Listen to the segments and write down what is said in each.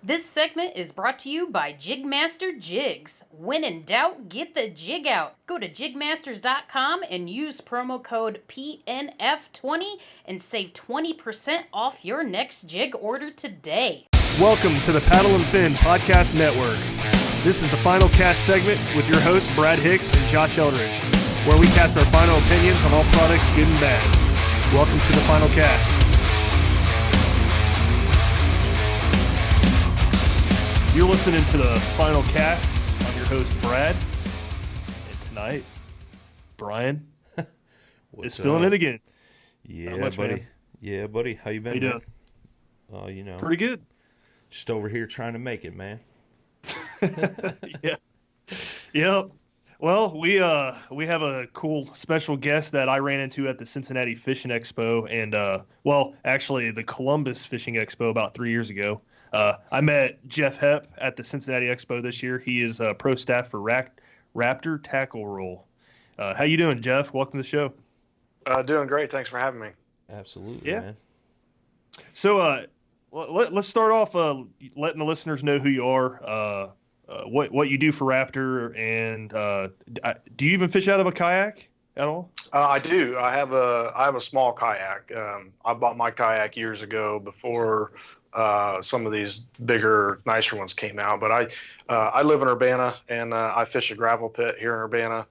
This segment is brought to you by JigMasters Jigs. When in doubt, get the jig out. Go to JigMasters.com and use promo code PNF20 and save 20% off your next jig order today. Welcome to the Paddle and Fin Podcast Network. This is the final cast segment with your hosts Brad Hicks and Josh Eldridge, where we cast our final opinions on all products good and bad. Welcome to the final cast. You're listening to the final cast. I'm your host, Brad. And tonight, Brian is filling in again. Yeah, much, buddy. Man. Yeah, buddy. How you been? How you doing? You know. Pretty good. Just over here trying to make it, man. Yeah. Yep. Well, we have a cool special guest that I ran into at the Cincinnati Fishing Expo and actually the Columbus Fishing Expo about 3 years ago. I met Jeff Hepp at the Cincinnati Expo this year. He is pro staff for Wraptor Tackle Roll. How you doing, Jeff? Welcome to the show. Doing great. Thanks for having me. Absolutely, Yeah. man. So let's start off letting the listeners know who you are, what you do for Wraptor, and do you even fish out of a kayak at all? I do. I have a small kayak. I bought my kayak years ago before some of these bigger, nicer ones came out. But I live in Urbana, and I fish a gravel pit here in Urbana,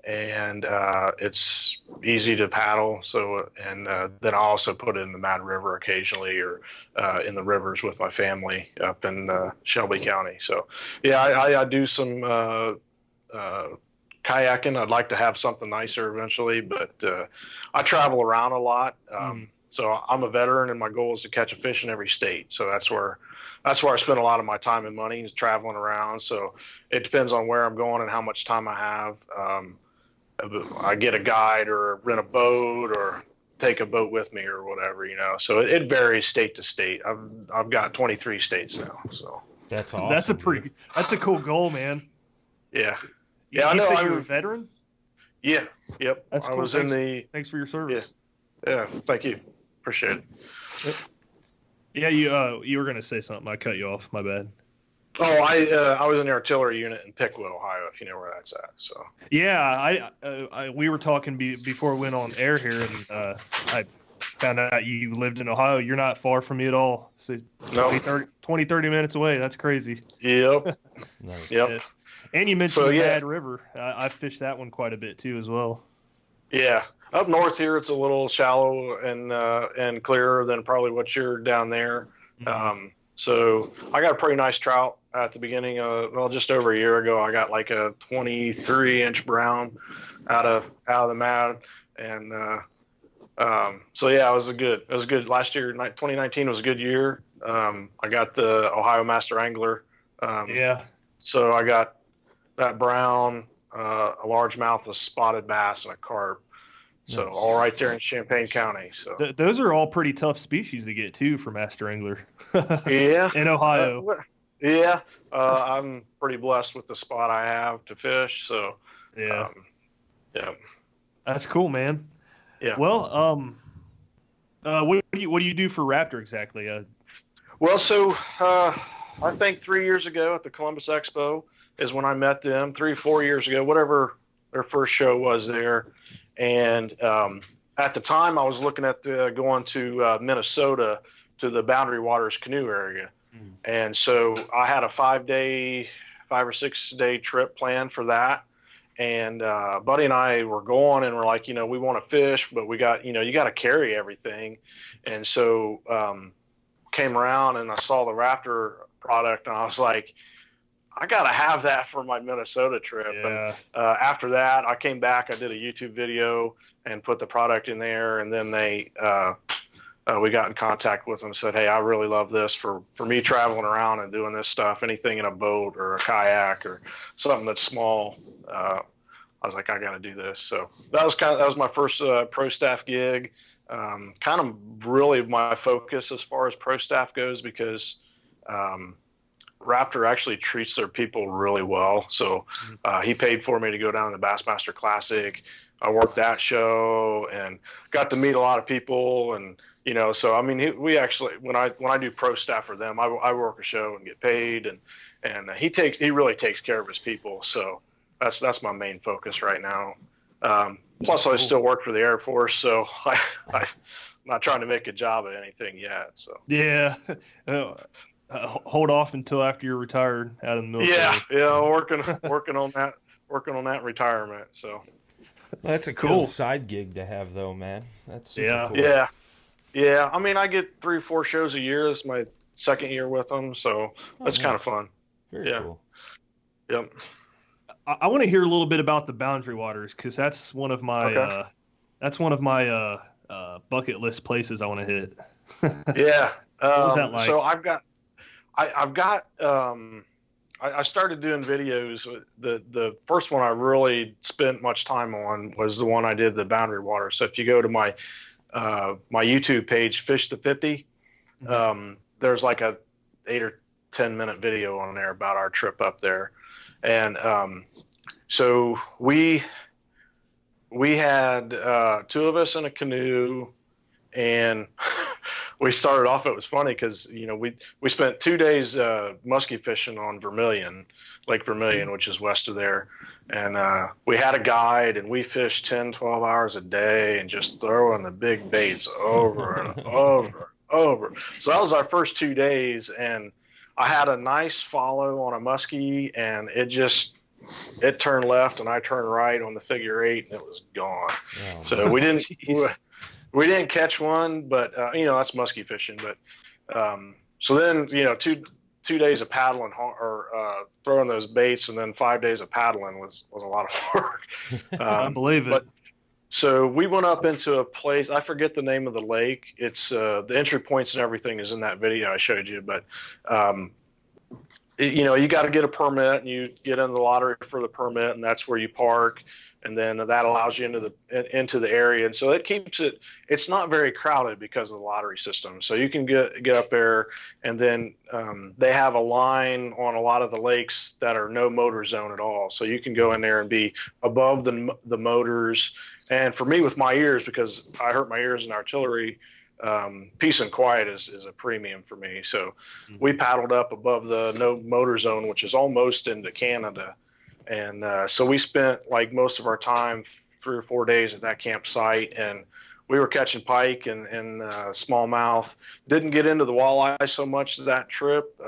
and it's easy to paddle. So, and then I also put it in the Mad River occasionally, or in the rivers with my family up in Shelby County. So, yeah, I do some kayaking. I'd like to have something nicer eventually, but I travel around a lot. So I'm a veteran, and my goal is to catch a fish in every state. So that's where I spend a lot of my time and money, is traveling around. So it depends on where I'm going and how much time I have. I get a guide or rent a boat or take a boat with me or whatever, you know. So it varies state to state. I've got 23 states now. So that's awesome. That's a cool goal, man. Yeah. Yeah, I know. You're a veteran? Yeah. Yep. That's cool. Thanks for your service. Yeah. Thank you. Appreciate it. Yeah, you were going to say something. I cut you off. My bad. Oh, I was in the artillery unit in Pickwood, Ohio, if you know where that's at. So yeah, we were talking before we went on air here, and I found out you lived in Ohio. You're not far from me at all. So 20-30 minutes away. That's crazy. Yep. Nice. Yep. Yeah. And you mentioned the Mad River. I fished that one quite a bit too, as well. Yeah, up north here it's a little shallow and clearer than probably what you're down there. Mm-hmm. So I got a pretty nice trout at the beginning of just over a year ago. I got like a 23-inch brown out of the Mad, and so yeah, it was good. Last year, 2019 was a good year. I got the Ohio Master Angler. So I got that brown, a largemouth, a spotted bass, and a carp. So nice. All right there in Champaign County. So those are all pretty tough species to get too for Master Angler. Yeah. In Ohio. I'm pretty blessed with the spot I have to fish. So yeah. Yeah. That's cool, man. Yeah. Well, what do you do for Wraptor exactly? Well, so I think 3 years ago at the Columbus Expo is when I met them. 3-4 years ago, whatever their first show was there. And at the time, I was looking at going to Minnesota to the Boundary Waters Canoe area. Mm. And so I had a 5 or 6 day trip planned for that. And Buddy and I were going, and we're like, we want to fish, but we got, you got to carry everything. And so came around and I saw the Wraptor product, and I was like, I got to have that for my Minnesota trip. Yeah. And after that, I came back, I did a YouTube video and put the product in there. And then we got in contact with them and said, hey, I really love this for me traveling around and doing this stuff, anything in a boat or a kayak or something that's small. I was like, I got to do this. So that was my first pro staff gig. Kind of really my focus as far as pro staff goes, because Wraptor actually treats their people really well. So he paid for me to go down to the Bassmaster Classic. I worked that show and got to meet a lot of people, and so I mean, we actually when I do pro staff for them, I work a show and get paid, and he really takes care of his people. So that's my main focus right now. Plus, I still work for the Air Force, so I'm not trying to make a job at anything yet. So yeah, hold off until after you're retired out of the military. Yeah, working on that retirement. So that's a cool side gig to have, though, man. That's super cool. Yeah. I mean, I get 3 or 4 shows a year. It's my second year with them, so that's kind of fun. Very cool. Yep. I want to hear a little bit about the Boundary Waters, because that's one of my bucket list places I want to hit. Yeah. What was that like? So I started doing videos. The first one I really spent much time on was the one I did, the Boundary Water. So if you go to my YouTube page, Fish to 50, there's like a 8 or 10 minute video on there about our trip up there. And so we had 2 of us in a canoe, and we started off. It was funny because we spent 2 days muskie fishing on Lake Vermilion, which is west of there, and we had a guide, and we fished 10-12 hours a day and just throwing the big baits over and over. So that was our first 2 days, and I had a nice follow on a muskie, and it turned left and I turned right on the figure 8, and it was gone. Oh, so we didn't catch one, but that's muskie fishing. But so then 2 days of paddling or throwing those baits, and then 5 days of paddling was a lot of work. I believe it. But, so we went up into a place, I forget the name of the lake. It's the entry points and everything is in that video I showed you, but you got to get a permit, and you get in the lottery for the permit, and that's where you park, and then that allows you into the area, and so it keeps it's not very crowded because of the lottery system. So you can get up there, and then they have a line on a lot of the lakes that are no motor zone at all, so you can go in there and be above the motors. And for me, with my ears, because I hurt my ears in artillery, peace and quiet is a premium for me. So we paddled up above the no motor zone, which is almost into Canada. And so we spent like most of our time, 3 or 4 days at that campsite, and we were catching pike and smallmouth. Didn't get into the walleye so much that trip,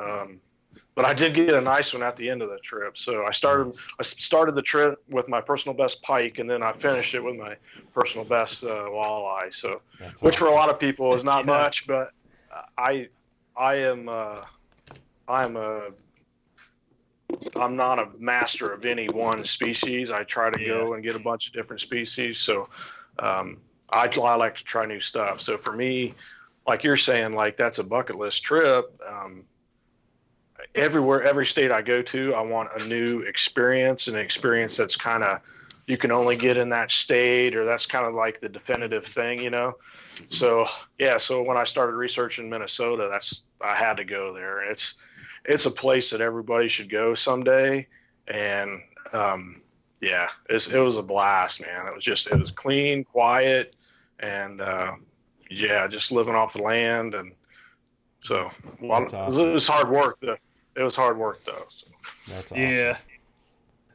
but I did get a nice one at the end of the trip. So I started the trip with my personal best pike, and then I finished it with my personal best walleye. So, That's which awesome. for a lot of people is not much, but I'm not a master of any one species. I try to go and get a bunch of different species. So I like to try new stuff. So for me, like you're saying, like that's a bucket list trip. Every state I go to, I want a new experience, an experience that's kind of, you can only get in that state, or that's kind of like the definitive thing, So so when I started researching Minnesota, I had to go there. It's a place that everybody should go someday, and it was a blast, man. It was clean, quiet, and just living off the land, and so awesome. It was hard work. It was hard work though. So. That's awesome. Yeah.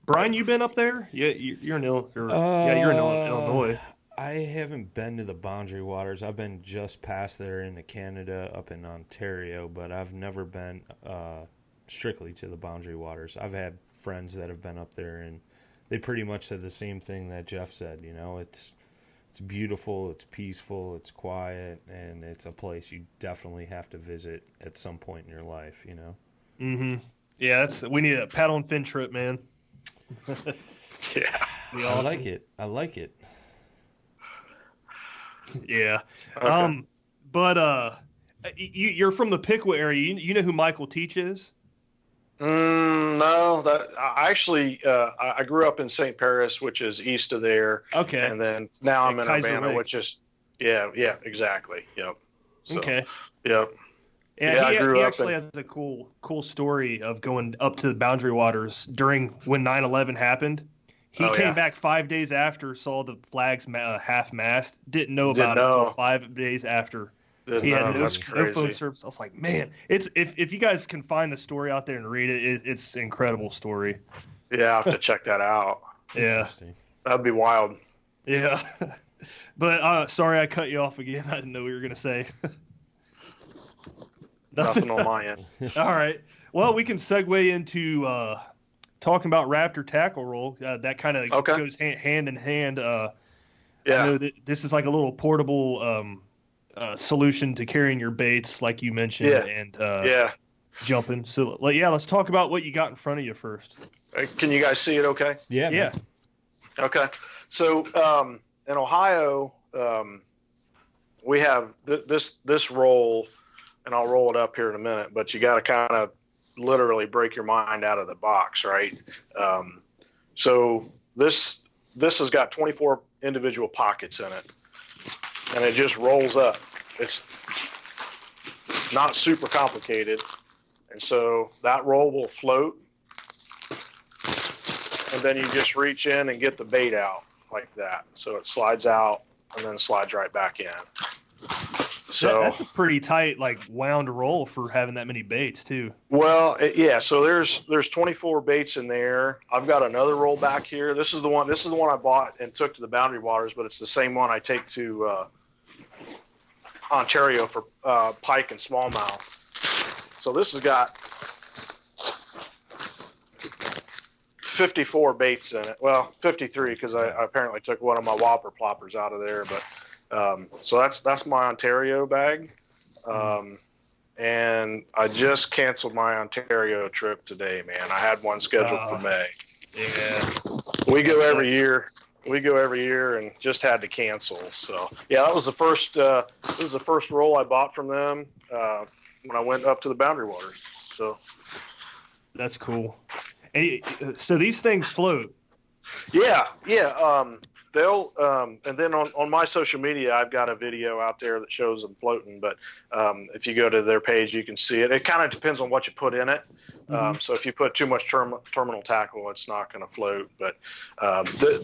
Brian, you been up there? Yeah, you're in Illinois. I haven't been to the Boundary Waters. I've been just past there into Canada, up in Ontario, but I've never been strictly to the Boundary Waters. I've had friends that have been up there, and they pretty much said the same thing that Jeff said. It's beautiful, it's peaceful, it's quiet, and it's a place you definitely have to visit at some point in your life. Mm-hmm. Yeah, we need a paddle and fin trip, man. Yeah, awesome. I like it. Yeah. Okay. But you're from the Piqua area. You know who Michael Teach is? No, I grew up in St. Paris, which is east of there. Okay. And then now I'm in Kaiser Urbana, Lake. which is exactly. Yep. So, okay. Yep. Yeah, I grew he up actually has a cool story of going up to the Boundary Waters during when 9/11 happened. He came back 5 days after, saw the flags half-mast, didn't know Didn't about it until know. 5 days after. Didn't He had know. no, That's no crazy. phone service. I was like, man, if you guys can find the story out there and read it, it's an incredible story. Yeah, I have to check that out. Yeah, Interesting. That'd be wild. yeah. But sorry I cut you off again. I didn't know what you were gonna say. Nothing on my end. All right. Well, we can segue into talking about Wraptor tackle roll. That kind of goes hand in hand. I know that this is like a little portable solution to carrying your baits, like you mentioned, and jumping. So, let's talk about what you got in front of you first. Can you guys see it okay? Yeah. Yeah. Okay. So in Ohio, we have this roll, and I'll roll it up here in a minute, but you got to kind of literally break your mind out of the box, right? So this has got 24 individual pockets in it, and it just rolls up. It's not super complicated, and so that roll will float, and then you just reach in and get the bait out like that. So it slides out and then slides right back in. So that's a pretty tight, wound roll for having that many baits too. Well, yeah. So there's 24 baits in there. I've got another roll back here. This is the one I bought and took to the Boundary Waters, but it's the same one I take to Ontario for pike and smallmouth. So this has got 54 baits in it. Well, 53 because I apparently took one of my whopper ploppers out of there, but. So that's my Ontario bag, and I just canceled my Ontario trip today, man. I had one scheduled for May. Yeah, we go every year, and just had to cancel. So yeah, that was the first. This was the first roll I bought from them when I went up to the Boundary Waters. So that's cool. And so these things float. Yeah. They'll and then on my social media, I've got a video out there that shows them floating. But if you go to their page, you can see it. It kind of depends on what you put in it. So if you put too much terminal tackle, it's not going to float. But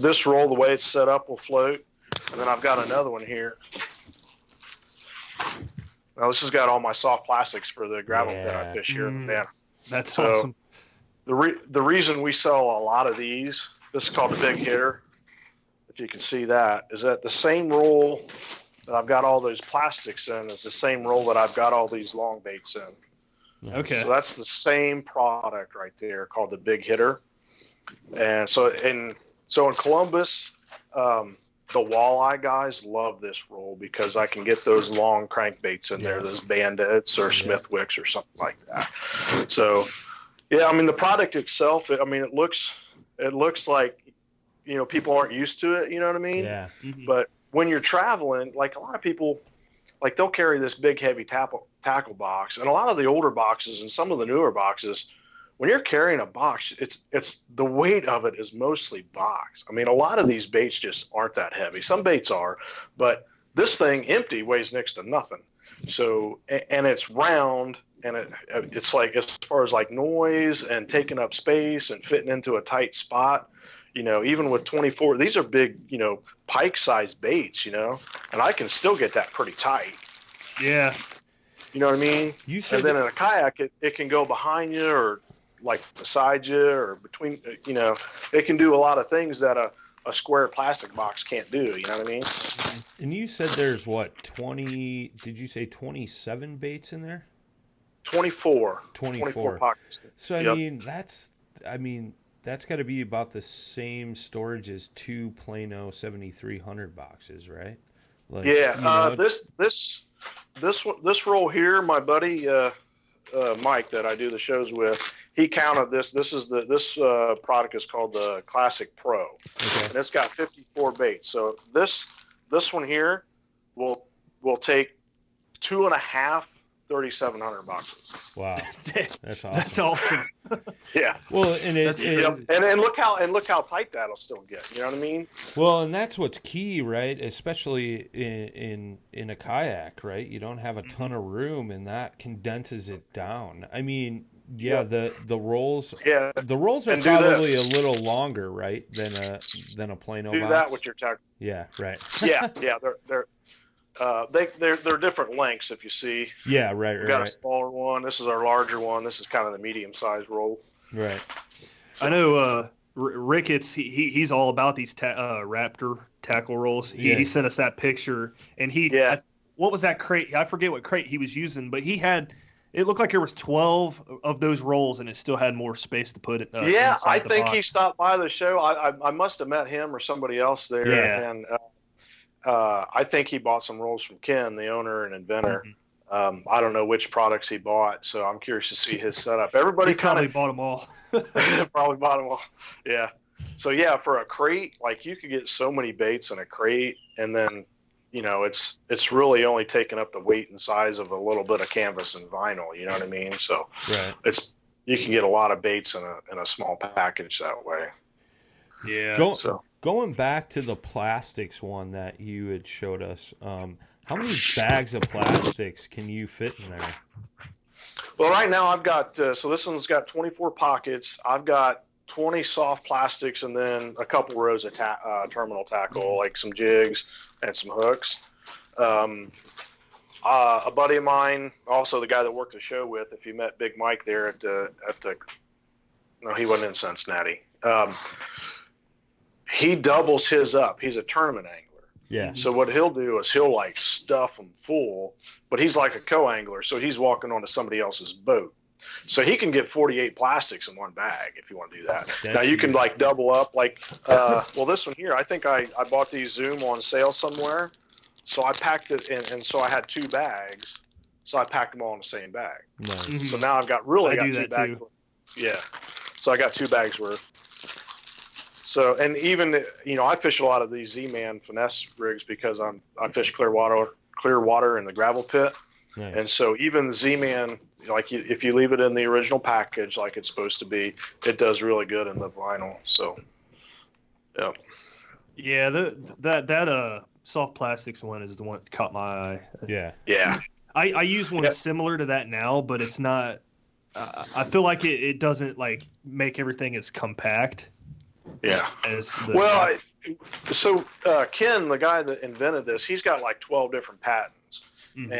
this roll, the way it's set up, will float. And then I've got another one here. Now this has got all my soft plastics for the gravel pit I fish here in Savannah. That's awesome. The reason we sell a lot of these, this is called the Big Hitter. If you can see that, is that the same roll that I've got all those plastics in is the same roll that I've got all these long baits in. Okay. So that's the same product right there called the Big Hitter. And so in Columbus, the walleye guys love this roll because I can get those long crankbaits in there, those bandits or Smithwicks or something like that. So, yeah, I mean, the product itself, it looks like, people aren't used to it, you know what I mean? Yeah. Mm-hmm. But when you're traveling, a lot of people, they'll carry this big, heavy tackle box. And a lot of the older boxes and some of the newer boxes, when you're carrying a box, it's the weight of it is mostly box. I mean, a lot of these baits just aren't that heavy. Some baits are, but this thing empty weighs next to nothing. So, and it's round, and it's as far as noise and taking up space and fitting into a tight spot, even with 24, these are big, pike-sized baits, and I can still get that pretty tight. Yeah. You know what I mean? And then in a kayak, it can go behind you or beside you or between, it can do a lot of things that a square plastic box can't do. You know what I mean? And you said there's 20, did you say 27 baits in there? 24. 24 pockets. So, that's got to be about the same storage as two Plano 7300 boxes, right? This roll here, my buddy Mike that I do the shows with, he counted this. This product is called the Classic Pro, and it's got 54 baits. So this one here will take 2.5 $3,700. Wow, that's awesome. That's awesome. Yeah. Well, and and look how tight that'll still get. You know what I mean? Well, and that's what's key, right? Especially in a kayak, right? You don't have a ton of room, and that condenses it down. I mean, the rolls, the rolls are probably a little longer, right, than a Plano box. Do that with your tech. Yeah, right. yeah, they're different lengths, if you see. Yeah, right. We got a smaller one. This is our larger one. This is kind of the medium-sized roll. Right. I know Ricketts. He's all about these Wraptor tackle rolls. He sent us that picture, and what was that crate? I forget what crate he was using, but he had. It looked like there was 12 of those rolls, and it still had more space to put it. I think he stopped by the show. I must have met him or somebody else there, and I think he bought some rolls from Ken, the owner and inventor. Mm-hmm. I don't know which products he bought, so I'm curious to see his setup. Everybody probably bought them all. Probably bought them all. Yeah. So for a crate, like you could get so many baits in a crate, and then it's really only taking up the weight and size of a little bit of canvas and vinyl. You know what I mean? So you can get a lot of baits in a small package that way. Yeah. Going back to the plastics one that you had showed us, how many bags of plastics can you fit in there? Well, right now I've got, so this one's got 24 pockets. I've got 20 soft plastics and then a couple rows of terminal tackle, like some jigs and some hooks. A buddy of mine, also the guy that worked the show with, if you met Big Mike there no, he wasn't in Cincinnati. He doubles his up. He's a tournament angler. Yeah. So what he'll do is he'll like stuff them full, but he's like a co-angler, so he's walking onto somebody else's boat. So he can get 48 plastics in one bag if you want to do that. Now you can like double up, like well, this one here, I think I bought these Zoom on sale somewhere, so I packed it in, and so I had 2 bags, so I packed them all in the same bag. Nice. Mm-hmm. So now I've got 2 bags. Yeah. So I got 2 bags worth. So, and even, I fish a lot of these Z-Man finesse rigs because I fish clear water in the gravel pit. Nice. And so even the Z-Man, like if you leave it in the original package like it's supposed to be, it does really good in the vinyl. So, yeah. Yeah, that soft plastics one is the one that caught my eye. Yeah. Yeah. I use one similar to that now, but it's not. I feel like it doesn't like make everything as compact. Yeah. So Ken, the guy that invented this, he's got like 12 different patents. Mm-hmm.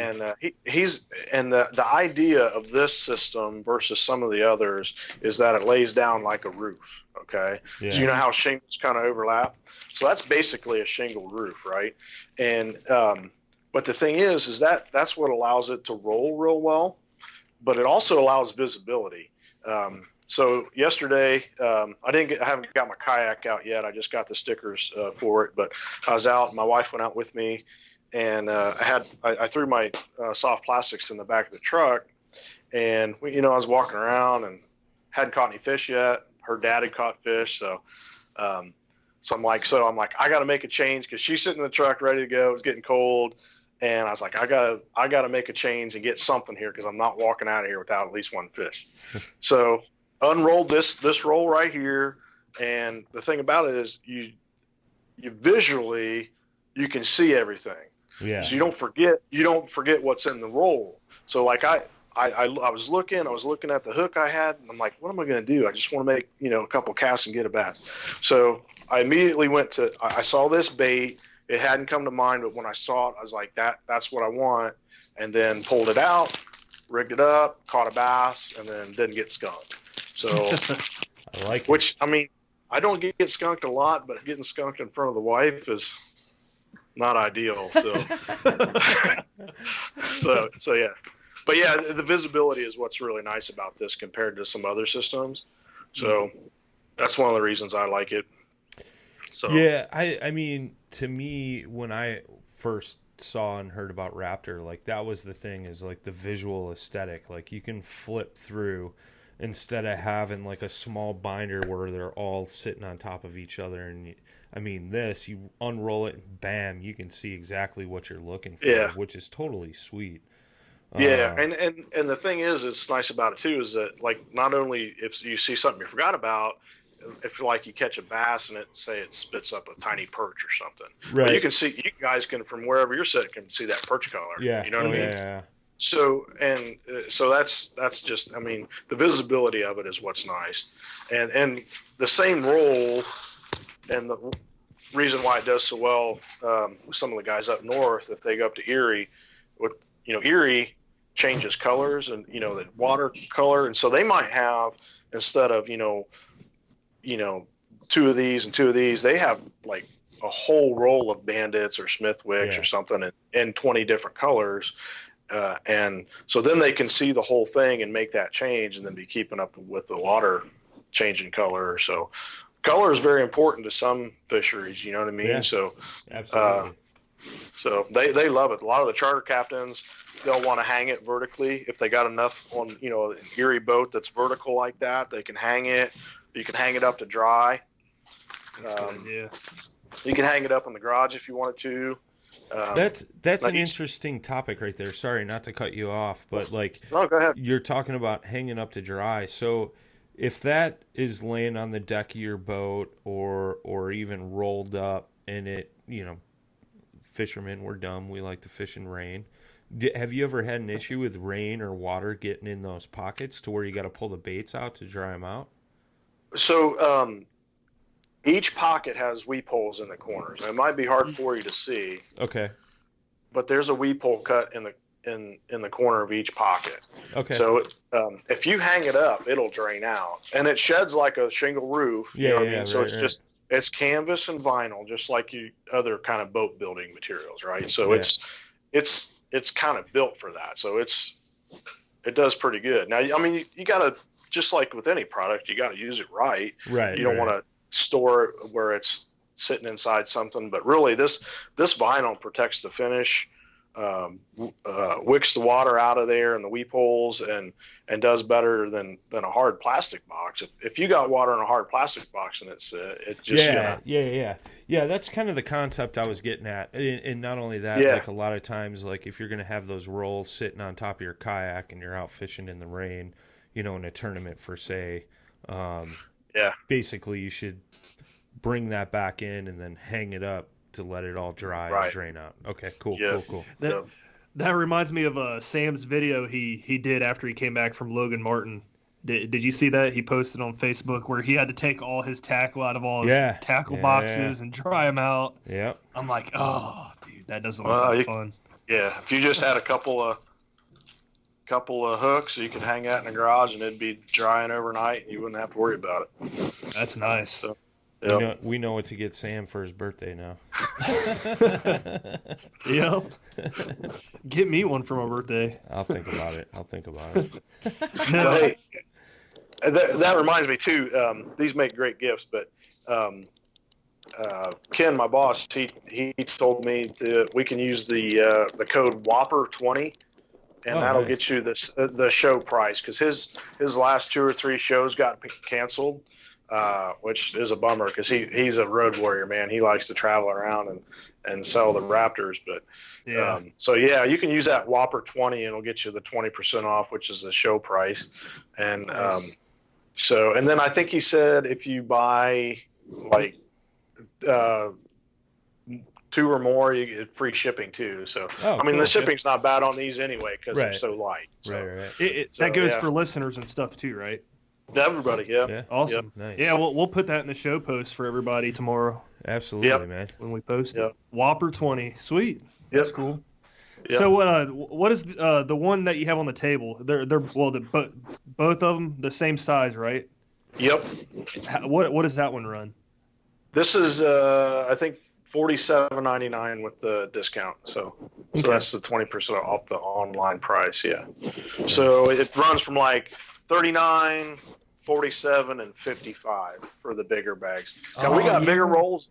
And the idea of this system versus some of the others is that it lays down like a roof. Okay. Yeah. So you know how shingles kind of overlap. So that's basically a shingle roof, right? And but the thing is that's what allows it to roll real well, but it also allows visibility. So yesterday, I haven't got my kayak out yet. I just got the stickers for it, but I was out. My wife went out with me, and I threw my soft plastics in the back of the truck, and I was walking around and hadn't caught any fish yet. Her dad had caught fish, so I'm like, I got to make a change because she's sitting in the truck ready to go. It's getting cold. And I was like, I gotta make a change and get something here because I'm not walking out of here without at least one fish. So unrolled this roll right here, and the thing about it is you visually you can see everything. Yeah. So you don't forget what's in the roll. So like I was looking at the hook I had, and I'm like, what am I going to do? I just want to make a couple casts and get a bass. So I immediately I saw this bait. It hadn't come to mind, but when I saw it, I was like, that's what I want, and then pulled it out, rigged it up, caught a bass, and then didn't get skunked. So, I like it. Which, I mean, I don't get skunked a lot, but getting skunked in front of the wife is not ideal. So, so yeah. But yeah, the visibility is what's really nice about this compared to some other systems. So that's one of the reasons I like it. So yeah, I mean, to me, when I first saw and heard about Wraptor, like that was the thing, is like the visual aesthetic. Like you can flip through instead of having like a small binder where they're all sitting on top of each other. And I mean, you unroll it and bam, you can see exactly what you're looking for, which is totally sweet. Yeah, and the thing is, it's nice about it too, is that like not only if you see something you forgot about, if like you catch a bass and it spits up a tiny perch or something, right? But you can see, you guys can from wherever you're sitting can see that perch color. Yeah, you know what I mean. Yeah. So so that's just, I mean, the visibility of it is what's nice, and the same roll, and the reason why it does so well with some of the guys up north, if they go up to Erie, Erie changes colors and the water color, and so they might have, instead of two of these and two of these, they have like a whole roll of bandits or Smithwicks or something in 20 different colors. And so then they can see the whole thing and make that change, and then be keeping up with the water changing color. So color is very important to some fisheries, you know what I mean? Yeah, so absolutely. So they love it. A lot of the charter captains, they'll want to hang it vertically. If they got enough on, an Erie boat that's vertical like that, they can hang it. You can hang it up to dry. You can hang it up in the garage if you wanted to. That's an interesting topic right there. Sorry, not to cut you off, but no, go ahead. You're talking about hanging up to dry. So if that is laying on the deck of your boat or even rolled up, and it, fishermen, we're dumb. We like to fish in rain. Have you ever had an issue with rain or water getting in those pockets to where you got to pull the baits out to dry them out? So each pocket has weep holes in the corners. It might be hard for you to see. Okay. But there's a weep hole cut in the corner of each pocket. Okay. So if you hang it up, it'll drain out, and it sheds like a shingle roof. You know what I mean? So it's canvas and vinyl, just like other kind of boat building materials, right? So it's kind of built for that. So it does pretty good. Now, I mean, you got to, just like with any product, you got to use it right. Right. You don't want to store it where it's sitting inside something, but really this vinyl protects the finish, wicks the water out of there and the weep holes, and does better than a hard plastic box. If you got water in a hard plastic box and it's just yeah, that's kind of the concept I was getting at. And not only that, like a lot of times, like if you're going to have those rolls sitting on top of your kayak and you're out fishing in the rain, in a tournament for say, basically you should bring that back in and then hang it up to let it all dry and drain out. Okay, cool. That reminds me of Sam's video he did after he came back from Logan Martin. Did you see that? He posted on Facebook where he had to take all his tackle out of all his tackle boxes and dry them out. Yeah. I'm like, oh, dude, that doesn't look like fun. Yeah, if you just had a couple of hooks, you could hang that in the garage and it'd be drying overnight, and you wouldn't have to worry about it. That's nice. So, we know what to get Sam for his birthday now. Yep. Get me one for my birthday. I'll think about it. No. Hey, that reminds me too. These make great gifts, but Ken, my boss, he told me that we can use the code Whopper20, and that'll get you the show price, because his last 2 or 3 shows got canceled. Which is a bummer, because he's a road warrior, man. He likes to travel around and sell the Wraptors. But you can use that Whopper 20 and it'll get you the 20% off, which is the show price. And nice. And then I think he said if you buy like 2 or more, you get free shipping too. So the shipping's not bad on these anyway, because they're so light. So, right. That goes for listeners and stuff too, right? Everybody, yeah. Awesome. Nice. Yeah, we'll put that in the show post for everybody tomorrow. Absolutely, man. When we post it. Whopper 20. Sweet. That's cool. Yep. So what is the one that you have on the table? They're both of them the same size, right? Yep. What does that one run? This is I think $47.99 with the discount. So that's the 20% off the online price. Yeah. So it runs from like 39, 47, and 55 for the bigger bags. Now we got bigger rolls.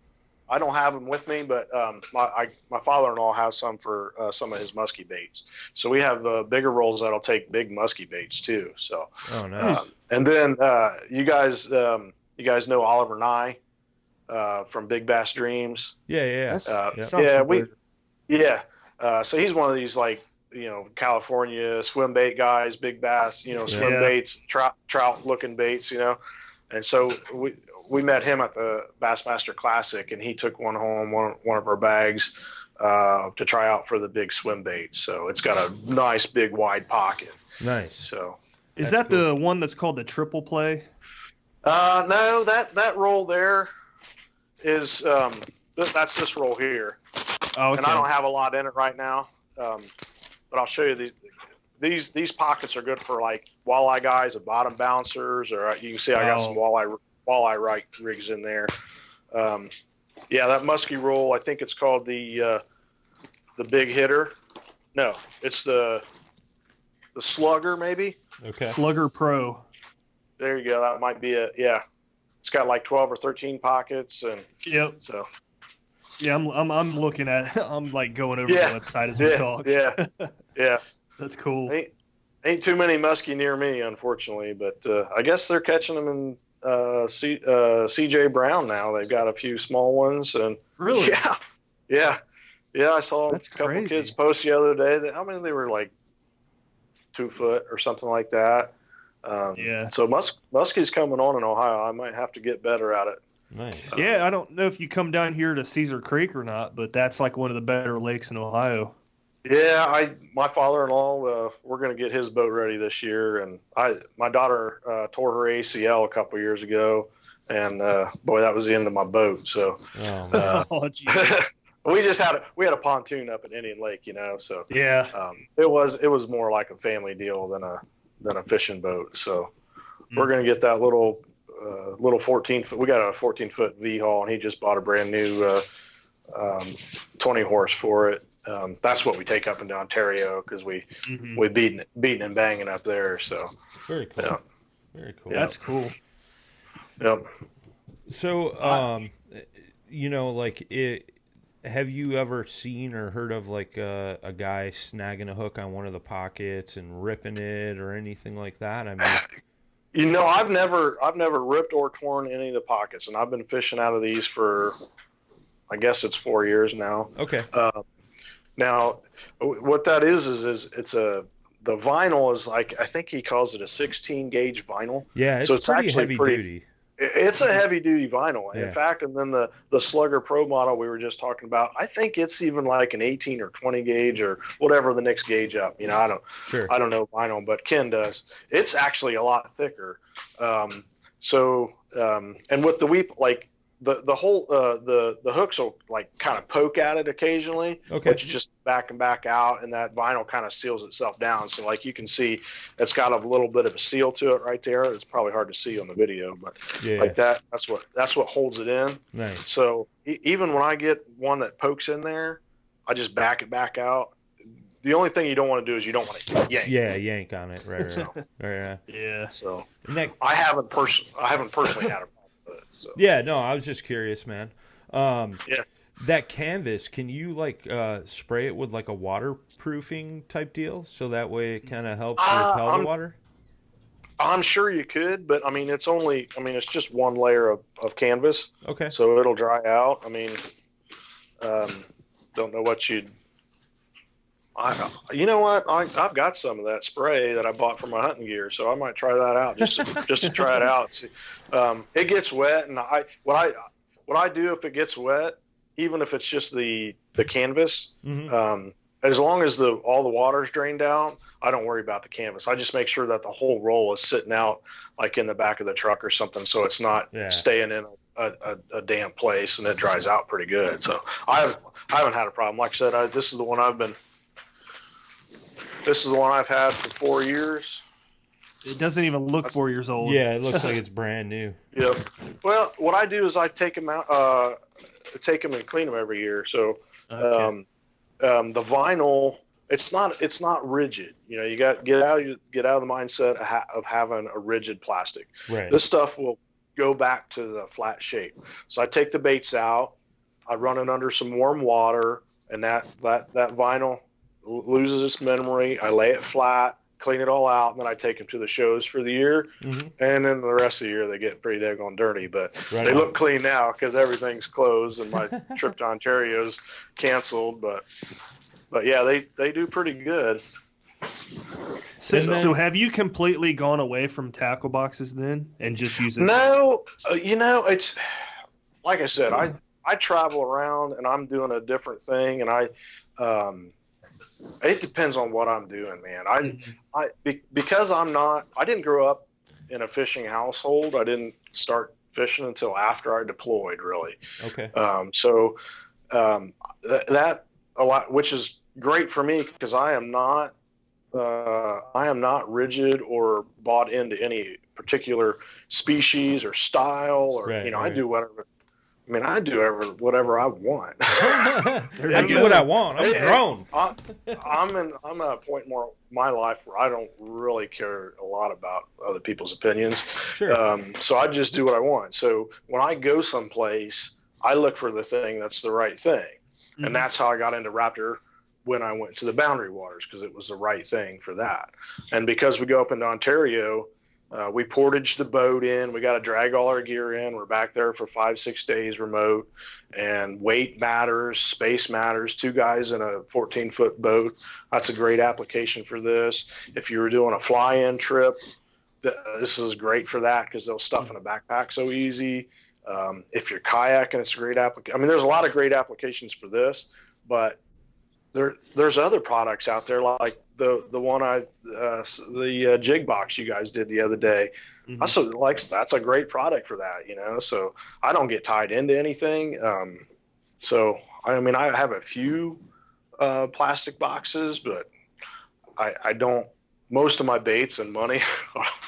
I don't have them with me, but my father-in-law has some for some of his musky baits. So we have bigger rolls that'll take big musky baits too. So nice. And then you guys know Oliver Nye from Big Bass Dreams. Yeah. So he's one of these like California swim bait guys, big bass, swim baits, trout looking baits, and so we met him at the Bassmaster Classic, and he took one home, one of our bags, to try out for the big swim bait. So it's got a nice big wide pocket. Nice. So is that cool. The one that's called the triple play? No, that roll there is that's this roll here. Oh, okay. And I don't have a lot in it right now, but I'll show you these pockets are good for like walleye guys and bottom bouncers, or you can see I got some walleye right rigs in there. That musky roll, I think it's called the big hitter. No, it's the slugger maybe. Okay. Slugger Pro. There you go. That might be it. Yeah, it's got like 12 or 13 pockets, and yep. So yeah, I'm looking at. I'm like going over the website as we talk. Yeah. That's cool. Ain't too many muskie near me, unfortunately, but I guess they're catching them in CJ Brown now. They've got a few small ones, and really, yeah. I saw a couple kids post the other day that they were like 2 foot or something like that. So muskie's coming on in Ohio. I might have to get better at it. Nice. I don't know if you come down here to Cedar Creek or not, but that's like one of the better lakes in Ohio. Yeah, my father-in-law, we're going to get his boat ready this year, and my daughter tore her ACL a couple years ago, and boy, that was the end of my boat. So, we had a pontoon up at Indian Lake, So it was more like a family deal than a fishing boat. So we're going to get that little 14-foot. We got a 14-foot V-hull, and he just bought a brand new 20 horse for it. That's what we take up into Ontario because we beating and banging up there. So very cool. Yeah. Very cool. Yeah, that's cool. Yep. So, have you ever seen or heard of like a guy snagging a hook on one of the pockets and ripping it or anything like that? I mean, I've never ripped or torn any of the pockets, and I've been fishing out of these for, I guess it's 4 years now. Okay. Now, what that is it's the vinyl is like, I think he calls it a 16 gauge vinyl. Yeah, it's pretty heavy duty. It's a heavy duty vinyl. Yeah. In fact, and then the Slugger Pro model we were just talking about, I think it's even like an 18 or 20 gauge or whatever the next gauge up. I don't know vinyl, but Ken does. It's actually a lot thicker. And with the weep, like the whole the hooks will like kind of poke at it occasionally, but you just back out, and that vinyl kind of seals itself down. So like you can see, it's got a little bit of a seal to it right there. It's probably hard to see on the video, but like that's what holds it in. Nice. So even when I get one that pokes in there, I just back it back out. The only thing you don't want to do is you don't want to yank. Yeah, yank on it. Right. Yeah. So I haven't personally had a problem. So. Yeah, no, I was just curious, man. That canvas, can you like spray it with like a waterproofing type deal, so that way it kind of helps repel the water? I'm sure you could, but it's just one layer of canvas. Okay. So it'll dry out. Don't know what you'd. You know what? I've got some of that spray that I bought for my hunting gear, so I might try that out just to try it out. See, it gets wet, and what I do if it gets wet, even if it's just the canvas, as long as all the water's drained out, I don't worry about the canvas. I just make sure that the whole roll is sitting out like in the back of the truck or something, so it's not staying in a damp place, and it dries out pretty good. So I haven't had a problem. Like I said, this is the one I've had for 4 years. It doesn't even look 4 years old. Yeah, it looks like it's brand new. Yep. Well, what I do is I take them out, and clean them every year. So the vinyl, it's not rigid. You got get out of the mindset of having a rigid plastic. Right. This stuff will go back to the flat shape. So I take the baits out, I run it under some warm water, and that vinyl loses its memory. I lay it flat, clean it all out, and then I take them to the shows for the year. And then the rest of the year they get pretty daggone dirty, but they look clean now because everything's closed and my trip to Ontario's canceled. But but yeah, they do pretty good. So have you completely gone away from tackle boxes then and just use it? No, it's like I said, I travel around and I'm doing a different thing, and it depends on what I'm doing, man. Because I didn't grow up in a fishing household. I didn't start fishing until after I deployed, really. Okay. That a lot, which is great for me because I am not rigid or bought into any particular species or style, or right, I do whatever. I mean, I do whatever I want. I do what I want. I'm grown. I'm at a point in my life where I don't really care a lot about other people's opinions. Sure. So I just do what I want. So when I go someplace, I look for the thing that's the right thing. Mm-hmm. And that's how I got into Wraptor when I went to the Boundary Waters, because it was the right thing for that. And because we go up into Ontario, we portaged the boat in. We got to drag all our gear in. We're back there for 5-6 days remote, and weight matters, space matters. 2 guys in a 14-foot boat. That's a great application for this. If you were doing a fly-in trip, this is great for that because they'll stuff in a backpack so easy. If you're kayaking, it's a great application. I mean, there's a lot of great applications for this, but there's other products out there like the one the jig box you guys did the other day. Mm-hmm. That's a great product for that, so I don't get tied into anything. So I mean, I have a few plastic boxes, but I don't. Most of my baits and money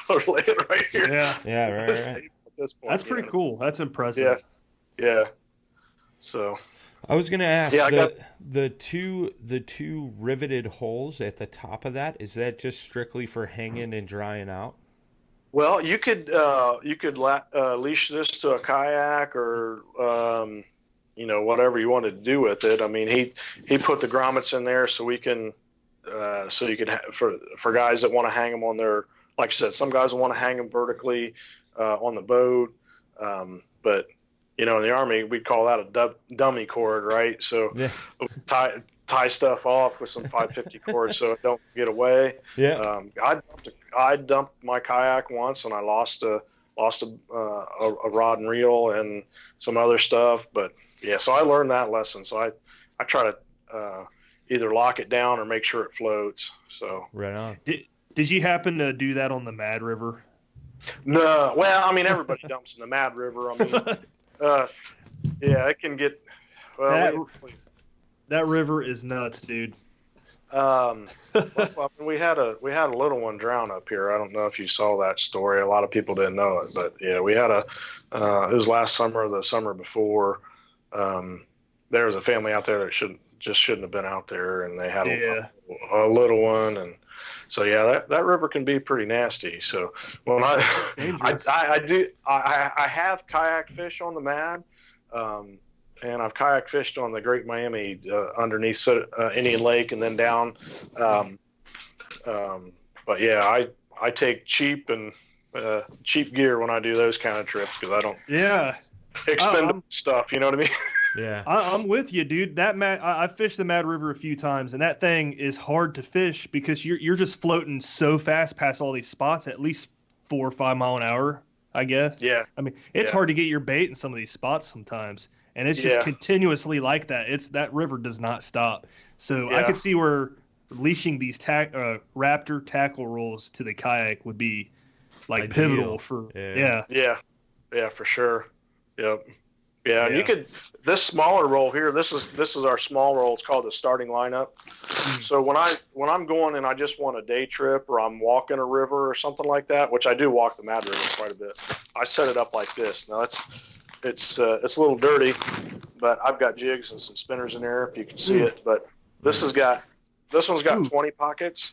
are laying right here. Yeah, right. At this point, that's pretty cool. That's impressive. Yeah. So I was going to ask, the two riveted holes at the top of that, is that just strictly for hanging and drying out? Well, you could leash this to a kayak or whatever you wanted to do with it. I mean, he put the grommets in there so we can so you could for guys that want to hang them on their, like I said, some guys want to hang them vertically on the boat, but in the Army, we'd call that a dummy cord, right? So tie stuff off with some 550 cord so it don't get away. Yeah. I dumped my kayak once and I lost a rod and reel and some other stuff. But yeah, so I learned that lesson. So I try to either lock it down or make sure it floats. So right on. Did you happen to do that on the Mad River? No. Well, I mean, everybody dumps in the Mad River. I mean. Yeah, it can get. Well, that river is nuts, dude. We had a little one drown up here. I don't know if you saw that story. A lot of people didn't know it, but yeah, we had it was last summer or the summer before. There was a family out there that shouldn't have been out there, and they had a little one, and so yeah, that river can be pretty nasty. So when I have kayak fish on the Mad, and I've kayak fished on the Great Miami underneath Indian Lake and then down. But yeah, I take cheap gear when I do those kind of trips because I don't expend stuff. You know what I mean? Yeah, I'm with you, dude. I fished the Mad River a few times, and that thing is hard to fish because you're just floating so fast past all these spots, at least 4 or 5 mile an hour, I guess. Yeah. I mean, it's hard to get your bait in some of these spots sometimes, and it's just continuously like that. That river does not stop. So I could see where leashing these Wraptor tackle rolls to the kayak would be like pivotal for. Yeah, for sure. Yep. Yeah, and you could, this smaller roll here, this is our small roll. It's called the starting lineup. So when I'm going and I just want a day trip or I'm walking a river or something like that, which I do walk the Mad River quite a bit, I set it up like this. Now it's a little dirty, but I've got jigs and some spinners in there if you can see it. But this one's got 20 pockets.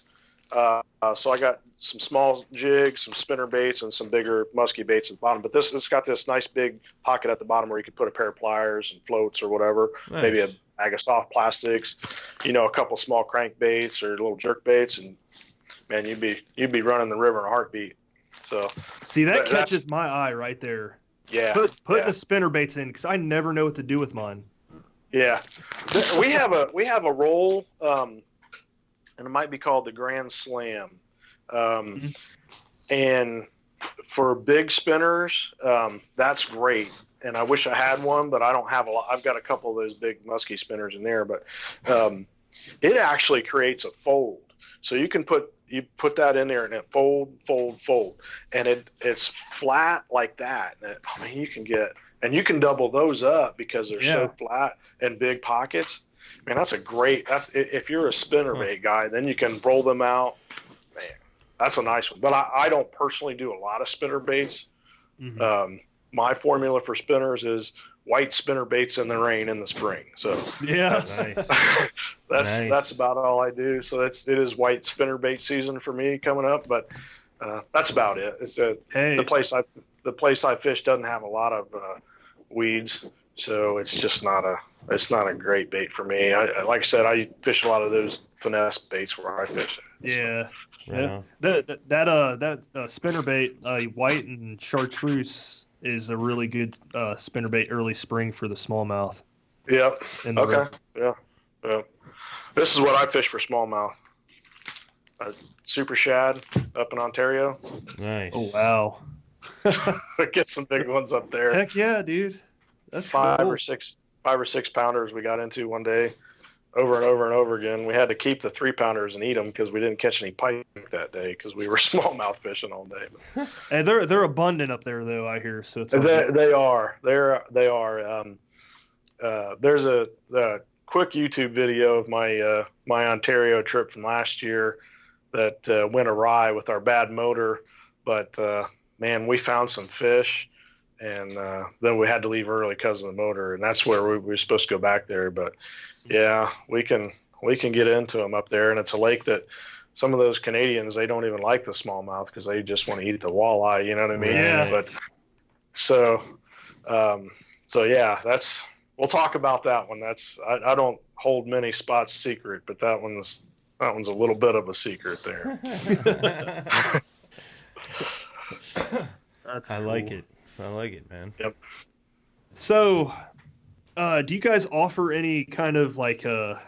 So I got some small jigs, some spinner baits, and some bigger musky baits at the bottom. But it's got this nice big pocket at the bottom where you could put a pair of pliers and floats or whatever, maybe a bag of soft plastics, a couple small crank baits or little jerk baits, and man, you'd be running the river in a heartbeat. So see, that catches my eye right there. Yeah, putting the spinner baits in because I never know what to do with mine. Yeah, we have a roll, and it might be called the Grand Slam, and for big spinners, that's great. And I wish I had one, but I don't have a lot. I've got a couple of those big musky spinners in there, but it actually creates a fold. So you put that in there and it fold, and it's flat like that. And you can double those up because they're so flat and big pockets. Man, if you're a spinnerbait guy, then you can roll them out. Man, that's a nice one. But I don't personally do a lot of spinnerbaits. My formula for spinners is white spinnerbaits in the rain in the spring. So that's about all I do. So it is white spinnerbait season for me coming up, but that's about it. It's the place I fish doesn't have a lot of weeds, so it's just not a great bait for me. Like I said, I fish a lot of those finesse baits where I fish. Yeah. That spinnerbait, white and chartreuse, is a really good spinnerbait early spring for the smallmouth. Yep. Okay. Yeah. This is what I fish for smallmouth. Super shad up in Ontario. Nice. Oh wow. Get some big ones up there. Heck yeah, dude. That's five cool. or six pounders we got into one day, over and over and over again. We had to keep the 3-pounders and eat them because we didn't catch any pike that day because we were smallmouth fishing all day. And they're abundant up there though, I hear. So it's they are. There's a quick YouTube video of my Ontario trip from last year that went awry with our bad motor, but man, we found some fish, and then we had to leave early because of the motor, and that's where we were supposed to go back there. But yeah, we can get into them up there, and it's a lake that some of those Canadians, they don't even like the smallmouth because they just want to eat the walleye. You know what I mean? Yeah. But so yeah, we'll talk about that one. I don't hold many spots secret, but that one's a little bit of a secret there. That's I cool. like it. I like it, man. Yep. So, do you guys offer any kind of like a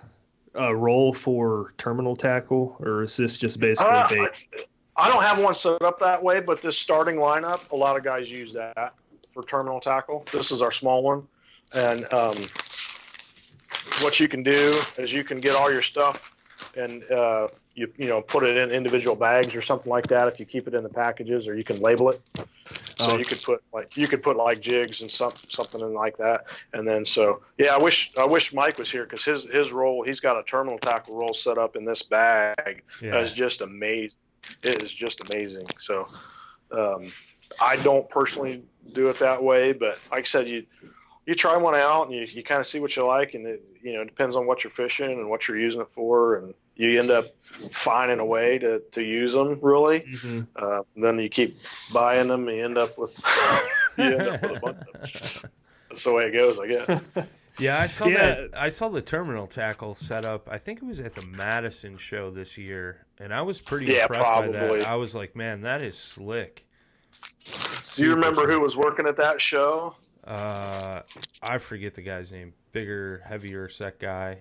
role for terminal tackle, or is this just basically bait? I don't have one set up that way, but this starting lineup, a lot of guys use that for terminal tackle. This is our small one, and what you can do is you can get all your stuff and you put it in individual bags or something like that if you keep it in the packages, or you can label it. So you could put like jigs and something in like that. And then I wish Mike was here because his roll, he's got a terminal tackle roll set up in this bag. Yeah. That is just amazing. It is just amazing. So I don't personally do it that way, but like I said, you try one out and you kind of see what you like, and it depends on what you're fishing and what you're using it for, and you end up finding a way to use them really. Mm-hmm. Then you keep buying them, and you end up with a bunch of them. That's the way it goes, I guess. Yeah, I saw that. I saw the terminal tackle set up. I think it was at the Madison show this year, and I was pretty impressed by that. I was like, man, that is slick. Do you remember who was working at that show? I forget the guy's name. Bigger, heavier set guy.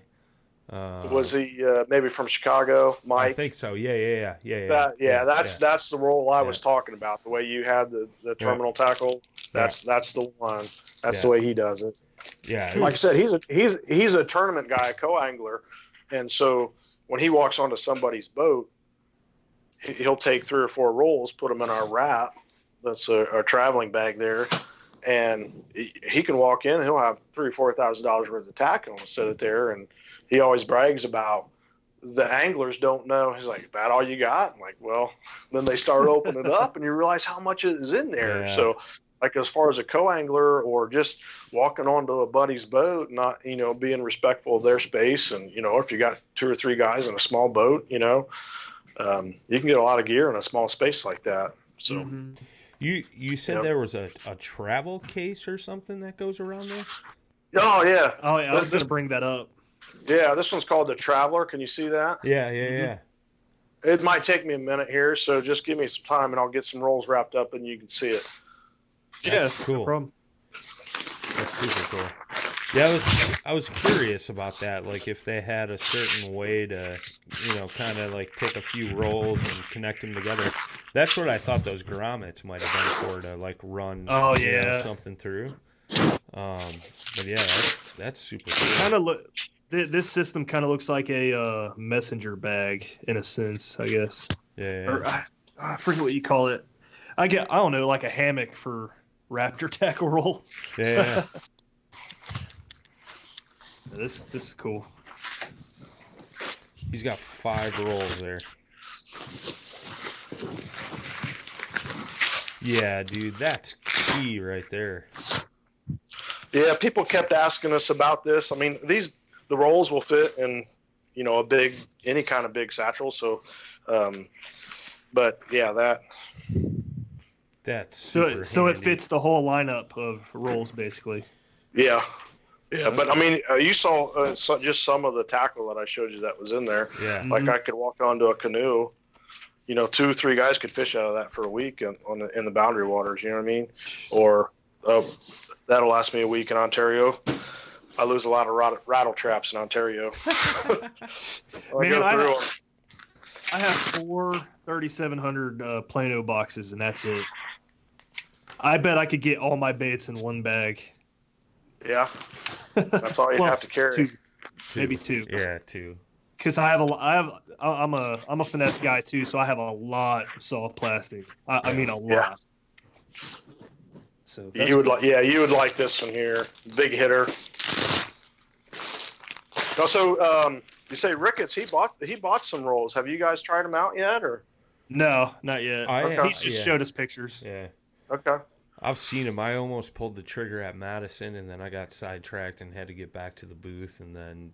Was he maybe from Chicago, Mike? I think so. Yeah. That's the role I was talking about. The way you had the terminal tackle. That's the one. That's the way he does it. Yeah. Like I said, he's a tournament guy, a co-angler, and so when he walks onto somebody's boat, he'll take 3 or 4 rolls, put them in our wrap. That's our traveling bag there. And he can walk in and he'll have $3,000 or $4,000 worth of tackle and set it there. And he always brags about the anglers don't know. He's like, that all you got? I'm like, well, then they start opening it up and you realize how much is in there. Yeah. So like as far as a co-angler or just walking onto a buddy's boat, not, being respectful of their space. And, if you got 2 or 3 guys in a small boat, you can get a lot of gear in a small space like that. So. Mm-hmm. You said there was a travel case or something that goes around this? Oh, yeah. Oh, yeah. I was going to bring that up. Yeah, this one's called the Traveler. Can you see that? Yeah. Mm-hmm. It might take me a minute here, so just give me some time and I'll get some rolls wrapped up and you can see it. Yeah, that's cool. No problem. That's super cool. Yeah, I was curious about that. Like if they had a certain way to, kind of like take a few rolls and connect them together. That's what I thought those grommets might have been for, to like run something through. But yeah, that's super cool. This system kind of looks like a messenger bag in a sense, I guess. Yeah. Or I forget what you call it. I don't know, like a hammock for Wraptor tackle roll. Yeah. This is cool. He's got 5 rolls there. Yeah, dude, that's key right there. Yeah, people kept asking us about this. I mean, the rolls will fit in, any kind of big satchel. So, but yeah, that's so handy. it fits the whole lineup of rolls basically. Yeah. Yeah, but I mean, you saw just some of the tackle that I showed you that was in there. Yeah. Like I could walk onto a canoe, 2 or 3 guys could fish out of that for a week in the boundary waters. You know what I mean? Or that'll last me a week in Ontario. I lose a lot of rattle traps in Ontario. Man, I have 4 3,700 Plano boxes, and that's it. I bet I could get all my baits in one bag. Yeah, that's all you have to carry. 2. Maybe 2. Yeah, 2. Because I'm a finesse guy too, so I have a lot of soft plastic. I mean a lot. Yeah. So you would like this one here, big hitter. Also, you say Ricketts, he bought some rolls. Have you guys tried them out yet, or? No, not yet. He just showed us pictures. Yeah. Okay. I've seen him. I almost pulled the trigger at Madison, and then I got sidetracked and had to get back to the booth, and then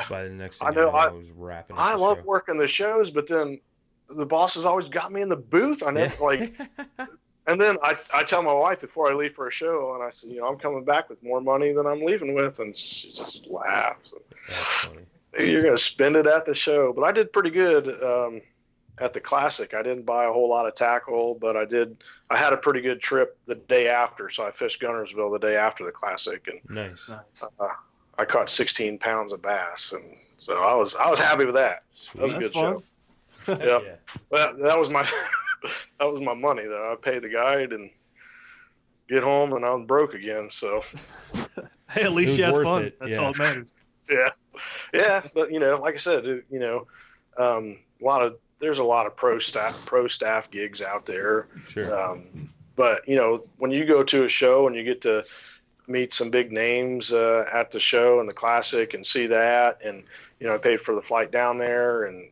by the next thing I was wrapping up I love show. working the shows, but then the bosses always got me in the booth. I never and then I tell my wife before I leave for a show, and I say, I'm coming back with more money than I'm leaving with, and she just laughs. That's funny. You're going to spend it at the show. But I did pretty good at the Classic. I didn't buy a whole lot of tackle, but I had a pretty good trip the day after, so I fished Gunnersville the day after the Classic, and Nice. I caught 16 pounds of bass, and so I was happy with that. Sweet. That was a good show. Yep. Yeah. Well, that was my that was my money though. I paid the guide and get home, and I'm broke again. So Hey, at least you had fun. It. That's all that matters. Yeah. But like I said, there's a lot of pro staff gigs out there. Sure. But when you go to a show and you get to meet some big names at the show and the Classic and see that, and I paid for the flight down there, and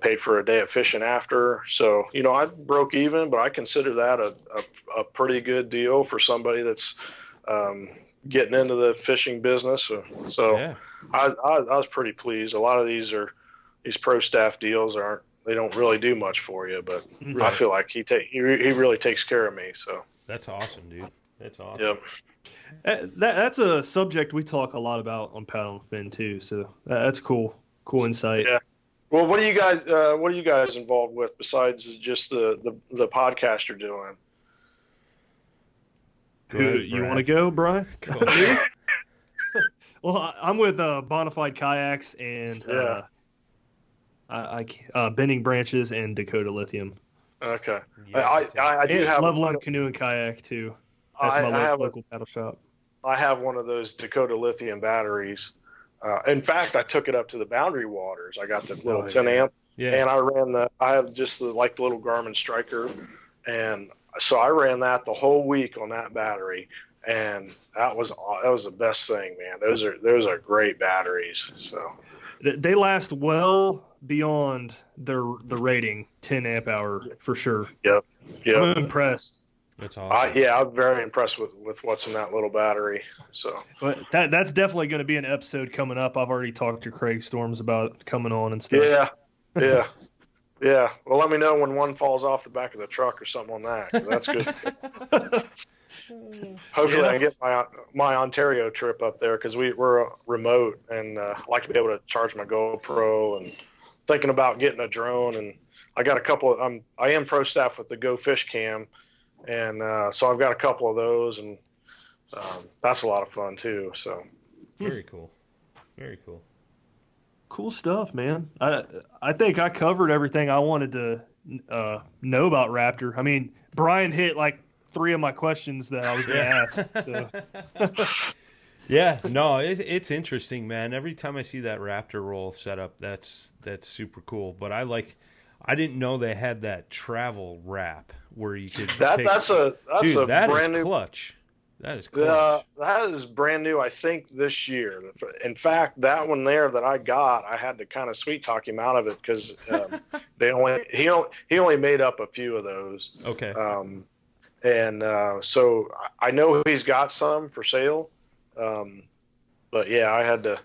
paid for a day of fishing after. So I broke even, but I consider that a pretty good deal for somebody that's getting into the fishing business. So Yeah. I was pretty pleased. A lot of these pro staff deals they don't really do much for you, but I feel like he really takes care of me. So That's awesome, dude. That's awesome. Yep. That's a subject we talk a lot about on Paddle and Fin too. So that's cool insight. Yeah. Well, what are you guys involved with besides just the podcast you're doing? You want to go, Brian? Go ahead. Well, I'm with Bonafide Kayaks and Bending Branches and Dakota Lithium. Okay. Yeah, I do have Loveland Canoe and Kayak too. That's my local paddle shop. I have one of those Dakota Lithium batteries. In fact, I took it up to the boundary waters. I got the little 10 amp, and I have just the little Garmin Striker, and so I ran that the whole week on that battery, and that was the best thing, man. Those are great batteries. So they last well beyond the rating 10 amp hour for sure. Yep. I'm impressed. That's awesome. I'm very impressed with what's in that little battery. So, but that's definitely going to be an episode coming up. I've already talked to Craig Storms about coming on and stuff. Yeah. Well, let me know when one falls off the back of the truck or something on that, 'cause that's good. Hopefully, I can get my Ontario trip up there, because we're remote, and like to be able to charge my GoPro, and thinking about getting a drone. And I got a couple. I am pro staff with the Go Fish Cam. And so I've got a couple of those, and that's a lot of fun too. So Very cool. Very cool. Cool stuff, man. I think I covered everything I wanted to know about Wraptor. I mean, Brian hit like 3 of my questions that I was going to ask. So. Yeah, no, it's interesting, man. Every time I see that Wraptor roll set up, that's super cool. But I didn't know they had that travel wrap where you could. That's a brand new clutch. That is clutch. That is brand new, I think, this year. In fact, that one there that I got, I had to kind of sweet talk him out of it because he only made up a few of those. Okay. So I know he's got some for sale, but yeah, I had to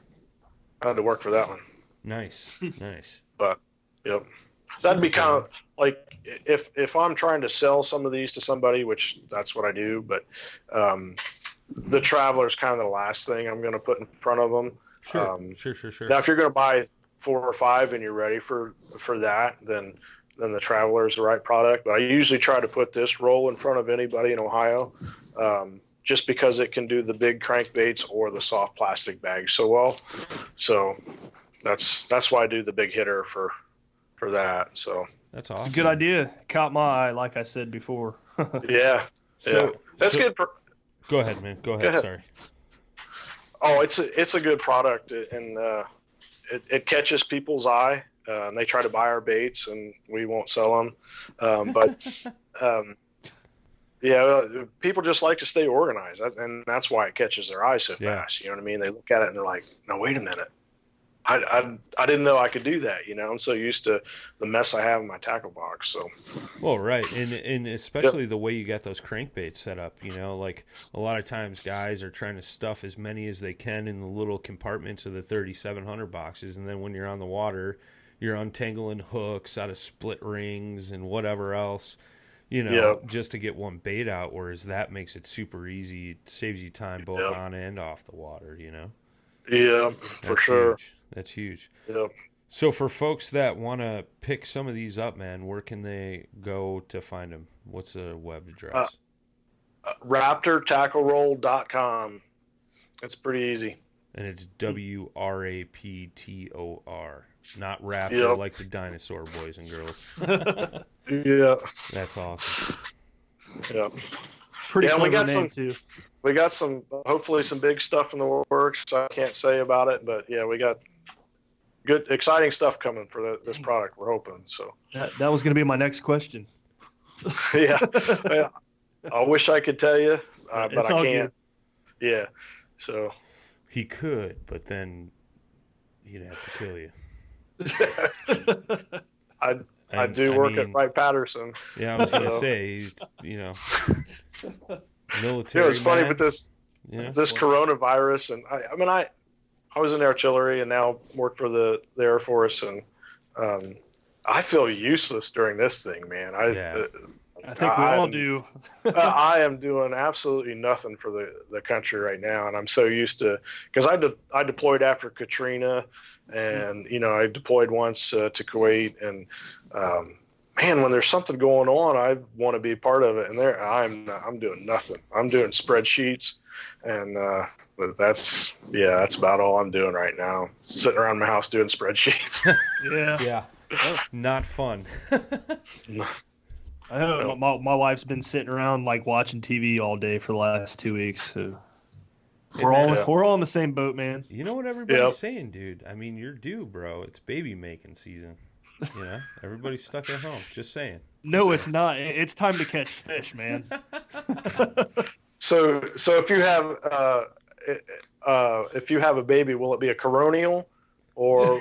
work for that one. Nice. But yep, that'd be kind of like if I'm trying to sell some of these to somebody, which that's what I do, but the Traveler is kind of the last thing I'm going to put in front of them. Sure. Now, if you're going to buy 4 or 5 and you're ready for that, then the Traveler is the right product. But I usually try to put this roll in front of anybody in Ohio, just because it can do the big crankbaits or the soft plastic bags so well. So that's why I do the big hitter for that. So that's awesome. It's a good idea. Caught my eye, like I said before. Yeah. That's good. Go ahead, man. Go ahead. Sorry. Oh, it's a good product, and it catches people's eye. And they try to buy our baits, and we won't sell them. People just like to stay organized, and that's why it catches their eye so fast. You know what I mean? They look at it and they're like, "No, wait a minute. I didn't know I could do that." You know, I'm so used to the mess I have in my tackle box. So, well, right, and especially the way you got those crankbaits set up. You know, like a lot of times guys are trying to stuff as many as they can in the little compartments of the 3700 boxes, and then when you're on the water, you're untangling hooks out of split rings and whatever else. You know, just to get one bait out. Whereas that makes it super easy. It saves you time both on and off the water. You know. Yeah, for sure. Huge. That's huge. Yep. So for folks that want to pick some of these up, man, where can they go to find them? What's the web address? RaptorTackleRoll.com. It's pretty easy. And it's WRAPTOR, not Raptor like the dinosaur boys and girls. Yeah. That's awesome. Yeah. Pretty clever name too. We got hopefully some big stuff in the works. I can't say about it, but yeah, we got good, exciting stuff coming for this product. We're hoping. So that was going to be my next question. Yeah. I wish I could tell you, but I can't. Good. Yeah. So he could, but then he'd have to kill you. I do work at Wright Patterson. Yeah, I was going to say, he's, military. It's funny with this coronavirus, and I was in artillery and now work for the Air Force, and I feel useless during this thing, man. I think we all do. I am doing absolutely nothing for the country right now, and I'm so used to, because I deployed after Katrina, and I deployed once to Kuwait, and man, when there's something going on, I want to be part of it, and I'm doing nothing. I'm doing spreadsheets, and that's about all I'm doing right now. Sitting around my house doing spreadsheets. Yeah. Not fun. I know my wife's been sitting around like watching TV all day for the last 2 weeks. So we're all in the same boat, man. You know what everybody's saying, dude? I mean, you're due, bro. It's baby making season. Everybody's stuck at home. Just saying. No, it's not. It's time to catch fish, man. So if you have a baby, will it be a coronial, or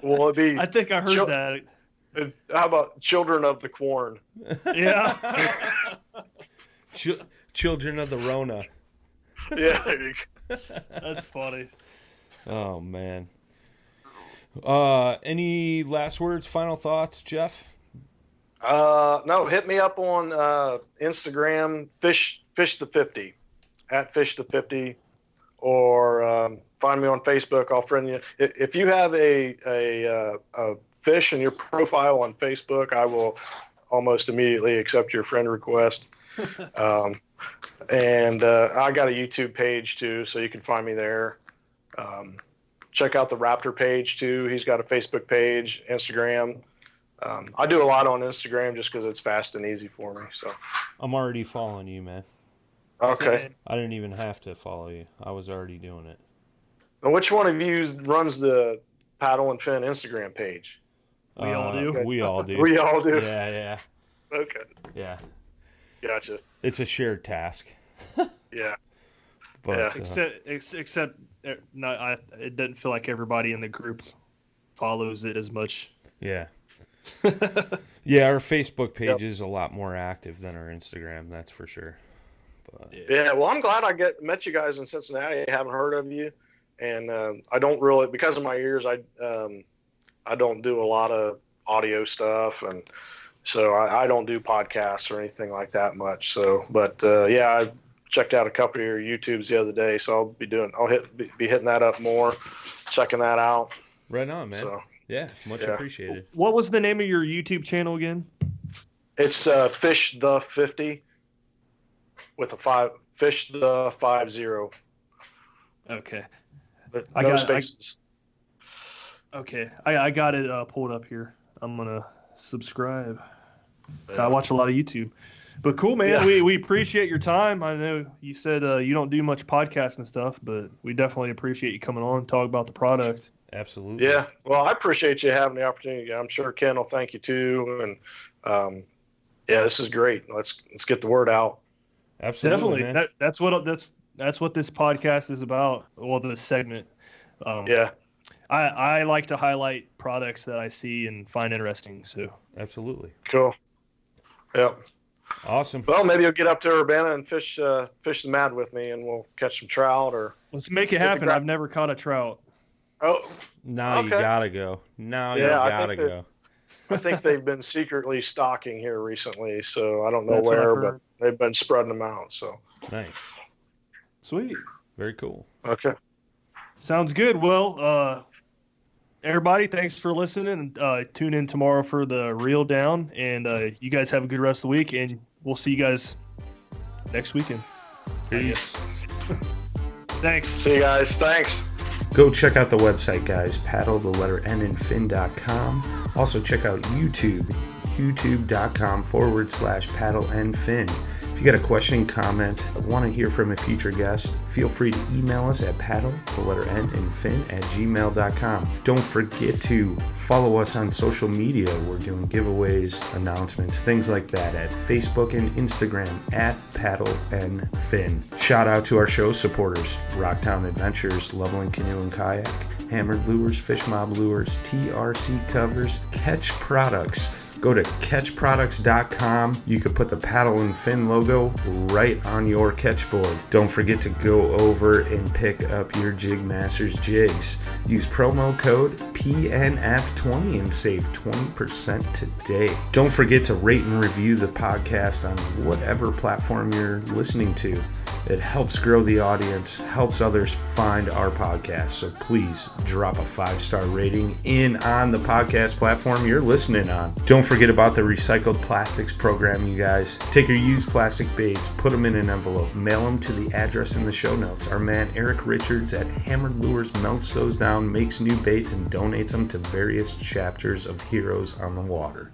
will it be? I think I heard that. How about children of the corn? Yeah. Children of the Rona. Yeah. That's funny. Oh, man. Any last words, final thoughts, Jeff? No, hit me up on Instagram, fish the 50, at fish the 50, or find me on Facebook. I'll friend you. If you have a fish in your profile on Facebook, I will almost immediately accept your friend request. And I got a YouTube page too, so you can find me there. Check out the Wraptor page too. He's got a Facebook page, Instagram. I do a lot on Instagram just because it's fast and easy for me. So I'm already following you, man. okay. I didn't even have to follow you. I was already doing it. Now, which one of you runs the Paddle and Fin Instagram page? We all do. We all do. We all do. Yeah. Okay. Yeah. Gotcha. It's a shared task. Yeah. But, Yeah. Except it doesn't feel like everybody in the group follows it as much. Yeah. Yeah, our Facebook page is a lot more active than our Instagram, that's for sure. But, Yeah, well, I'm glad I met you guys in Cincinnati. I haven't heard of you, and I don't really, because of my ears, I don't do a lot of audio stuff, and so I don't do podcasts or anything like that much. So, but yeah, I checked out a couple of your YouTubes the other day, so I'll be hitting that up more, checking that out. right on, man. So Yeah, much appreciated. What was the name of your YouTube channel again? it's Fish the 50 with a 5, Fish the 50. Okay. But I no got- spaces. Okay. I got it pulled up here. I'm gonna subscribe. So I watch a lot of YouTube. But cool, man. Yeah. We appreciate your time. I know you said you don't do much podcast and stuff, but we definitely appreciate you coming on and talk about the product. Absolutely. Yeah, well, I appreciate you having the opportunity. I'm sure Ken will thank you too. And yeah, this is great. Let's get the word out. Absolutely, Definitely. man. That's what this podcast is about. Well, this segment. Yeah, I like to highlight products that I see and find interesting. So Absolutely. cool. Yeah. Awesome. Well, maybe you'll get up to Urbana and fish the Mad with me, and we'll catch some trout. Or let's make it happen. I've never caught a trout. Now you okay. gotta go. Now you Yeah, I gotta think go. I think they've been secretly stocking here recently, so I don't know That's what I've where, but heard. they've been spreading them out. So Nice. Sweet. Very cool. okay. Sounds good. Well, everybody, thanks for listening. And tune in tomorrow for the reel down. And you guys have a good rest of the week. And we'll see you guys next weekend. Peace. Thanks. See you guys. Thanks. Go check out the website, guys. Paddle the letter N and fin.com. Also check out YouTube, youtube.com/paddle and fin. If you got a question, comment, want to hear from a future guest, feel free to email us at paddle the letter N and fin @gmail.com. Don't forget to follow us on social media. We're doing giveaways, announcements, things like that at Facebook and Instagram at paddle and fin. Shout out to our show supporters: Rocktown Adventures, Loveland Canoe and Kayak, Hammered Lures, Fish Mob Lures, TRC Covers, Ketch Products. Go to ketchproducts.com. You can put the paddle and fin logo right on your catch board. Don't forget to go over and pick up your JigMasters Jigs. Use promo code PNF20 and save 20% today. Don't forget to rate and review the podcast on whatever platform you're listening to. It helps grow the audience, helps others find our podcast. So please drop a 5-star rating in on the podcast platform you're listening on. Don't forget about the recycled plastics program, you guys. Take your used plastic baits, put them in an envelope, mail them to the address in the show notes. Our man Eric Richards at Hammered Lures melts those down, makes new baits, and donates them to various chapters of Heroes on the Water.